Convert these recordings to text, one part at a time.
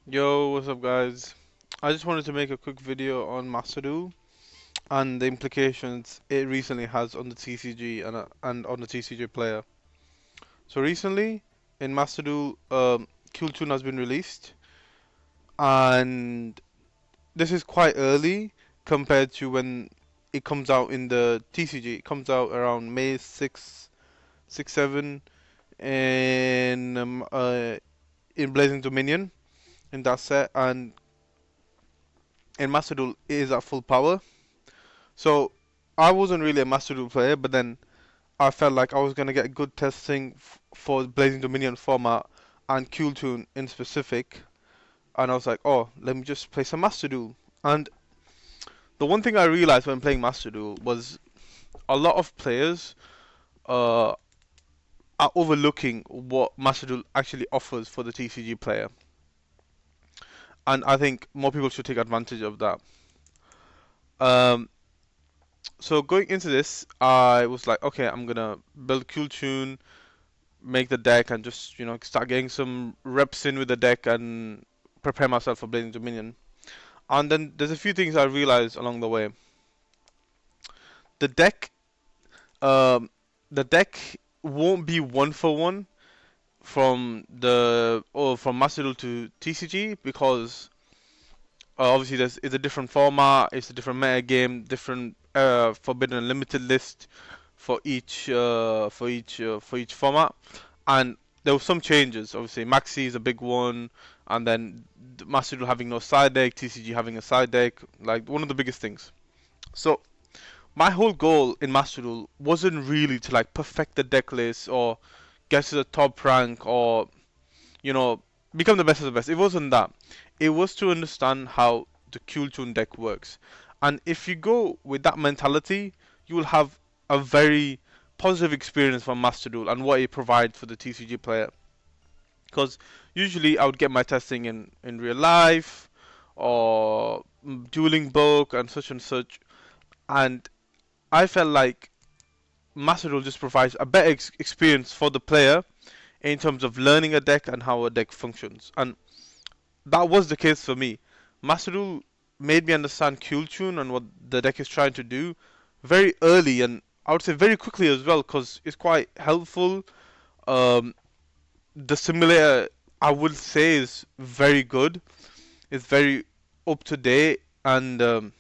Yo, what's up, guys? I just wanted to make a quick video on Master Duel and the implications it recently has on the TCG and on the TCG player. So recently, in Master Duel, Q2 has been released, and this is quite early compared to when it comes out in the TCG. It comes out around May 6, 6, 7 in Blazing Dominion in that set, and in Master Duel it is at full power. So I wasn't really a Master Duel player, but then I felt like I was gonna get good testing for Blazing Dominion format and Cooltoon in specific, and I was like, oh, let me just play some Master Duel. And the one thing I realized when playing Master Duel was a lot of players uh, are overlooking what Master Duel actually offers for the TCG player, and I think more people should take advantage of that. Um, so going into this, I was like, okay, I'm gonna build Cooltoon, make the deck, and just start getting some reps in with the deck and prepare myself for Blazing Dominion. And then there's a few things I realized along the way. The deck, um, the deck won't be one for one from Master Duel to TCG because obviously it's a different format, it's a different meta game, different forbidden and limited list for each format, and there were some changes. Obviously, Maxi is a big one, and then Master Duel having no side deck, TCG having a side deck, like one of the biggest things. So my whole goal in Master Duel wasn't really to like perfect the deck list or get to the top rank or you know become the best of the best. It wasn't that. It was to understand how the Kultun deck works, and if you go with that mentality, you will have a very positive experience from Master Duel and what it provides for the TCG player. Because usually I would get my testing in real life or dueling book and such, and I felt like Master Duel just provides a better experience for the player in terms of learning a deck and how a deck functions. And that was the case for me. Master Duel made me understand Kultune and what the deck is trying to do very early, and I would say very quickly as well, because it's quite helpful. Um, the simulator, I would say, is very good. It's very up to date, and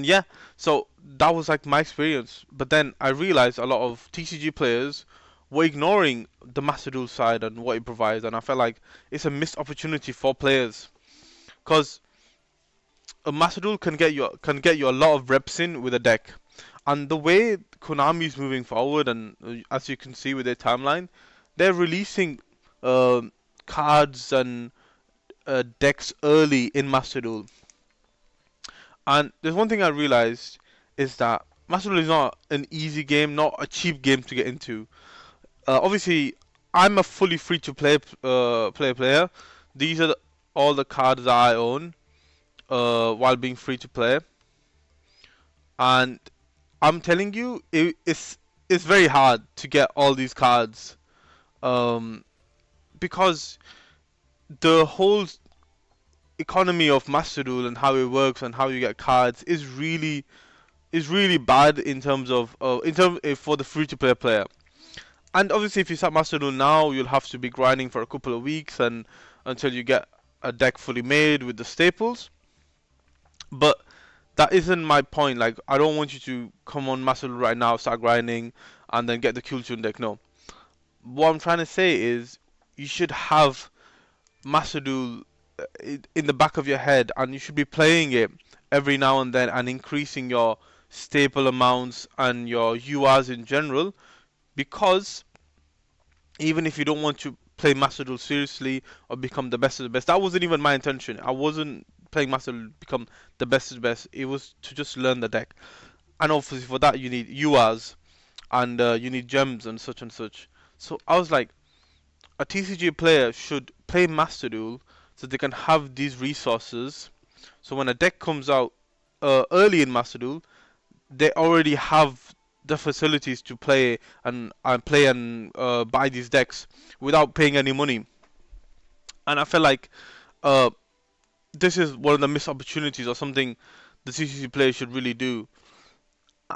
yeah, so that was like my experience. But then I realized a lot of TCG players were ignoring the Master Duel side and what it provides, and I felt like it's a missed opportunity for players because a Master Duel can get you a lot of reps in with a deck. And the way Konami is moving forward, and as you can see with their timeline, they're releasing uh, cards and decks early in Master Duel. And there's one thing I realized is that Master Duel is not an easy game, not a cheap game to get into. Obviously, I'm a fully free to play player. These are all the cards that I own while being free to play, and I'm telling you, it's very hard to get all these cards um, because the whole economy of Master Duel and how it works and how you get cards is really bad in terms for the free to play player. And obviously, if you start Master Duel now, you'll have to be grinding for a couple of weeks and until you get a deck fully made with the staples. But that isn't my point. Like, I don't want you to come on Master Duel right now, start grinding, and then get the Kultun deck. No. What I'm trying to say is, you should have Master Duel in the back of your head, and you should be playing it every now and then and increasing your staple amounts and your URs in general. Because even if you don't want to play Master Duel seriously or become the best of the best, that wasn't even my intention. I wasn't playing Master Duel to become the best of the best. It was to just learn the deck. And obviously for that you need URs and you need gems and such and such. So I was like, a TCG player should play Master Duel so they can have these resources. So when a deck comes out early in Master Duel, they already have the facilities to play and buy these decks without paying any money. And I felt like Uh, this is one of the missed opportunities or something the TCG players should really do.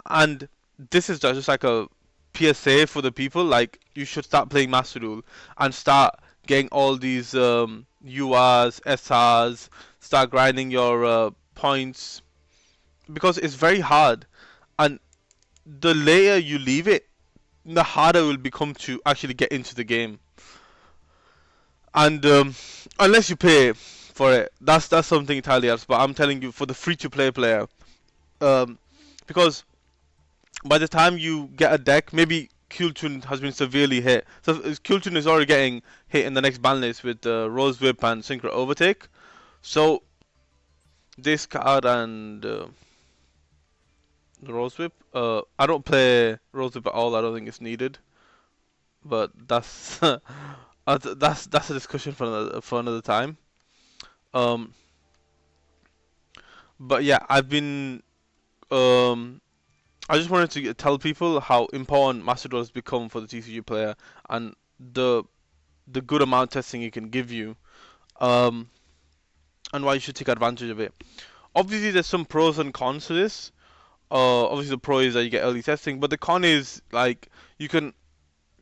And this is just like a PSA for the people. Like, you should start playing Master Duel and start getting all these URs, SRs, start grinding your points because it's very hard. And the later you leave it, the harder it will become to actually get into the game. And unless you pay for it, that's something entirely else. But I'm telling you, for the free-to-play player, um, because by the time you get a deck, maybe Kultun has been severely hit. So Kultun is already getting hit in the next ban list with Rose Whip and Synchro Overtake. So this card and Rose Whip. I don't play Rose Whip at all. I don't think it's needed. But that's that's a discussion for another time. Um, but yeah, I've been I just wanted to tell people how important Master Duel has become for the TCG player and the the good amount of testing it can give you, um, and why you should take advantage of it. Obviously, there's some pros and cons to this. Obviously, the pro is that you get early testing, but the con is like you can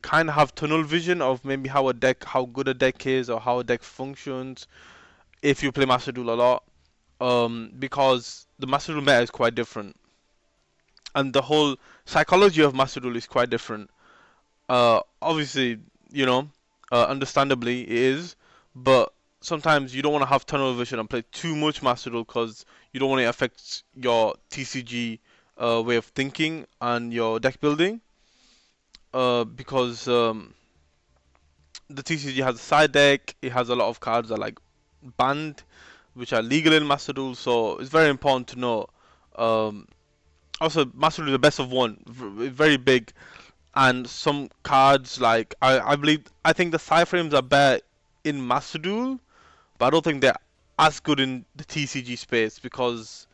kind of have tunnel vision of maybe how good a deck is, or how a deck functions if you play Master Duel a lot. Because the Master Duel meta is quite different, and the whole psychology of Master Duel is quite different. Obviously, you know, understandably it is, but sometimes you don't want to have tunnel vision and play too much Master Duel because you don't want it to affect your TCG way of thinking and your deck building. Because the TCG has a side deck, it has a lot of cards that are like banned, which are legal in Master Duel, so it's very important to know. Um, Also, Master Duel is the best of one, very big, and some cards like I think the Cyframes are better in Master Duel, but I don't think they're as good in the TCG space because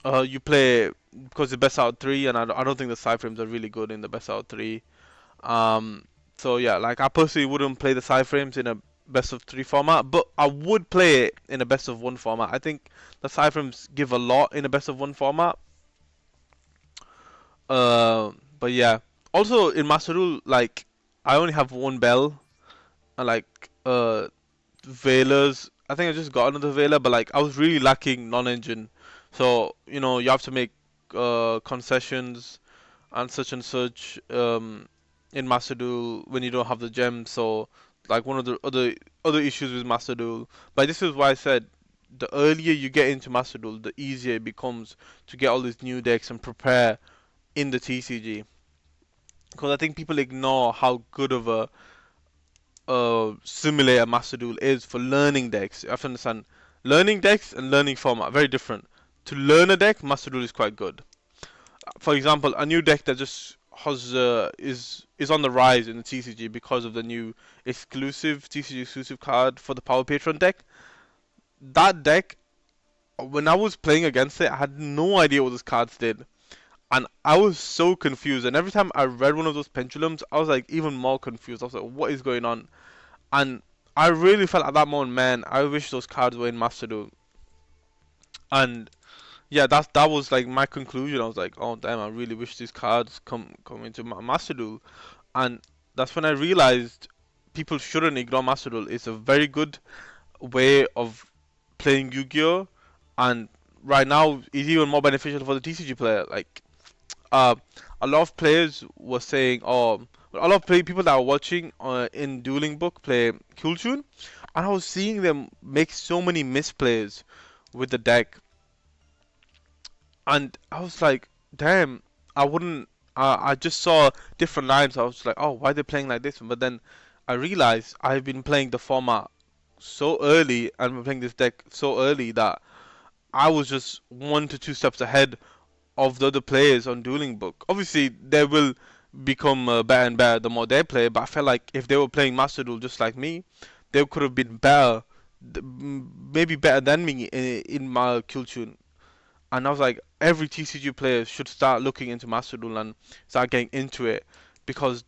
you play because the best out of three, and I don't think the Cyframes are really good in the best out of three. Um, so yeah, like I personally wouldn't play the Cyframes in a best of three format, but I would play it in a best of one format. I think the Cyframes give a lot in a best of one format. But yeah. Also in Master Duel, like I only have one bell and like Veilers. I think I just got another Veiler, but like I was really lacking non-engine. So you have to make concessions and such in Master Duel when you don't have the gem. So like one of the other issues with Master Duel. But this is why I said the earlier you get into Master Duel, the easier it becomes to get all these new decks and prepare in the TCG. Because I think people ignore how good of a simulator Master Duel is for learning decks. You have to understand, learning decks and learning format are very different. To learn a deck, Master Duel is quite good. For example, a new deck that just has is on the rise in the TCG because of the new exclusive TCG exclusive card for the Power Patron deck. That deck, when I was playing against it, I had no idea what those cards did. And I was so confused. And every time I read one of those pendulums, I was like even more confused. I was like, what is going on? And I really felt at that moment, man, I wish those cards were in Master Duel. And yeah, that was like my conclusion. I was like, oh damn, I really wish these cards come into Master Duel. And that's when I realized people shouldn't ignore Master Duel. It's a very good way of playing Yu-Gi-Oh! And right now, it's even more beneficial for the TCG player. Like uh, a lot of players were saying, a lot of people that are watching in Dueling Book play Kulchun, and I was seeing them make so many misplays with the deck, and I was like, damn, I wouldn't. I just saw different lines. I was like, oh, why are they playing like this? But then I realized I've been playing the format so early and been playing this deck so early that I was just 1 to 2 steps ahead of the other players on Dueling Book. Obviously, they will become better and better the more they play, but I felt like if they were playing Master Duel just like me, they could have been better, maybe better than me in my kill tune. And I was like, every TCG player should start looking into Master Duel and start getting into it because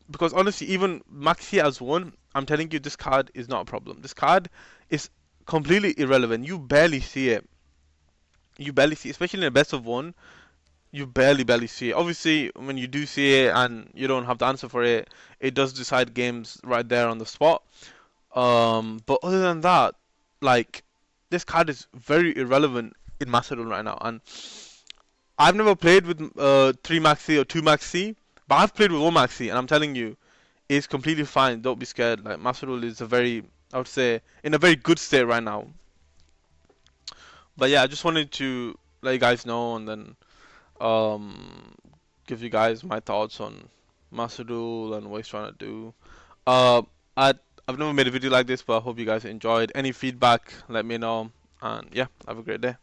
because honestly, even Maxi as one, I'm telling you, this card is not a problem. This card is completely irrelevant. You barely see it. You barely see, especially in a best of one. You barely see it. Obviously, when you do see it and you don't have the answer for it, it does decide games right there on the spot. But other than that, like this card is very irrelevant in Master Duel right now. And I've never played with three Maxi or two Maxi, but I've played with one Maxi, and I'm telling you, it's completely fine. Don't be scared. Like Master Duel is a very, I would say, in a very good state right now. But yeah, I just wanted to let you guys know, and then um, give you guys my thoughts on Master Duel and what he's trying to do. Uh, I I've never made a video like this, but I hope you guys enjoyed. Any feedback, let me know. And yeah, have a great day.